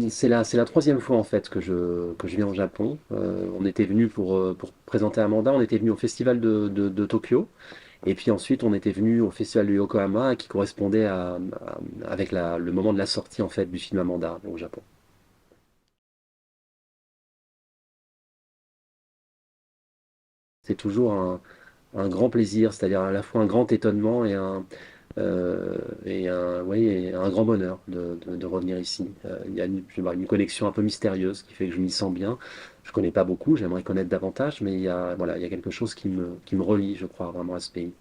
C'est la troisième fois en fait que je viens au Japon. On était venu pour présenter un mandat, on était venu au festival de Tokyo, et puis ensuite on était venu au festival de Yokohama qui correspondait avec le moment de la sortie en fait du film Amanda au Japon. C'est toujours un grand plaisir, c'est-à-dire à la fois un grand étonnement et un grand bonheur de revenir ici. Il y a une connexion un peu mystérieuse qui fait que je m'y sens bien. Je connais pas beaucoup, j'aimerais connaître davantage, mais voilà, il y a quelque chose qui me relie, je crois, vraiment à ce pays.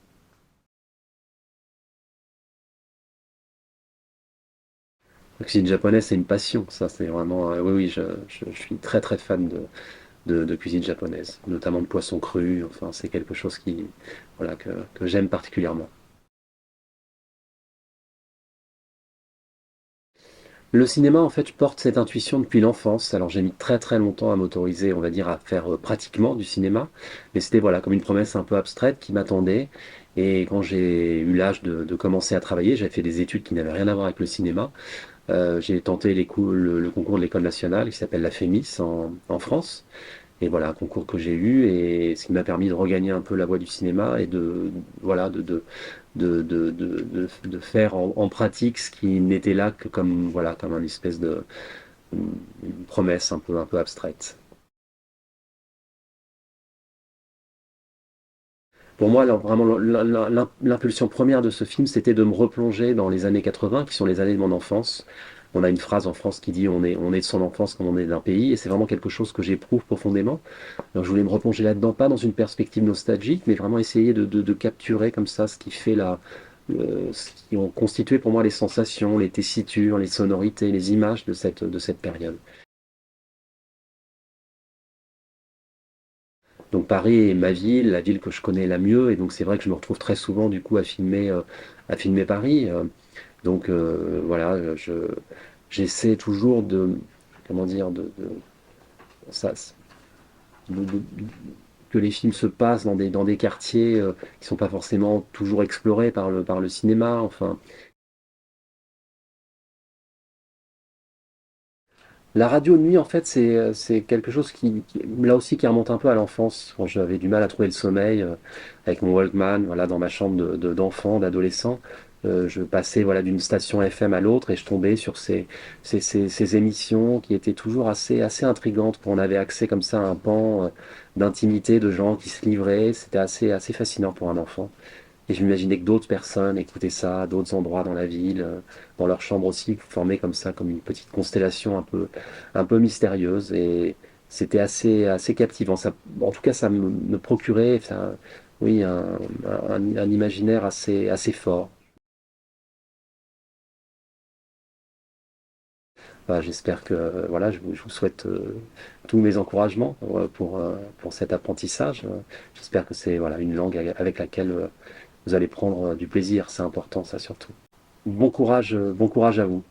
La cuisine japonaise, c'est une passion, ça, c'est vraiment. Oui, oui, je suis très très fan de cuisine japonaise, notamment de poisson cru. Enfin, c'est quelque chose voilà, que j'aime particulièrement. Le cinéma, en fait, je porte cette intuition depuis l'enfance. Alors, j'ai mis très très longtemps à m'autoriser, on va dire, à faire pratiquement du cinéma. Mais c'était voilà, comme une promesse un peu abstraite qui m'attendait. Et quand j'ai eu l'âge de commencer à travailler, j'avais fait des études qui n'avaient rien à voir avec le cinéma. J'ai tenté le concours de l'école nationale qui s'appelle la FEMIS en France. Et voilà, un concours que j'ai eu et ce qui m'a permis de regagner un peu la voie du cinéma et voilà, de faire en pratique ce qui n'était là que comme, voilà, comme une espèce une promesse un peu abstraite. Pour moi, alors, vraiment, l'impulsion première de ce film, c'était de me replonger dans les années 80, qui sont les années de mon enfance. On a une phrase en France qui dit on est de son enfance comme on est d'un pays, et c'est vraiment quelque chose que j'éprouve profondément. Alors je voulais me replonger là-dedans, pas dans une perspective nostalgique, mais vraiment essayer de capturer comme ça ce qui fait ce qui ont constitué pour moi les sensations, les tessitures, les sonorités, les images de cette période. Donc Paris est ma ville, la ville que je connais la mieux, et donc c'est vrai que je me retrouve très souvent du coup à filmer Paris. Voilà, j'essaie toujours comment dire, ça, de- de- que les films se passent dans des quartiers qui sont pas forcément toujours explorés par le cinéma. Enfin, la radio de nuit, en fait, c'est quelque chose là aussi, qui remonte un peu à l'enfance, quand j'avais du mal à trouver le sommeil, avec mon Walkman, voilà, dans ma chambre d'enfant, d'adolescent. Je passais, voilà, d'une station FM à l'autre et je tombais sur ces émissions qui étaient toujours assez intrigantes, quand on avait accès comme ça à un pan d'intimité de gens qui se livraient. C'était assez fascinant pour un enfant. Et je m'imaginais que d'autres personnes écoutaient ça à d'autres endroits dans la ville, dans leur chambre aussi, formées comme ça, comme une petite constellation un peu mystérieuse. Et c'était assez captivant. Ça, en tout cas, ça me procurait, ça, oui, un imaginaire assez fort. Bah, j'espère que, voilà, je vous souhaite tous mes encouragements pour cet apprentissage. J'espère que c'est, voilà, une langue avec laquelle vous allez prendre du plaisir. C'est important, ça surtout. Bon courage à vous.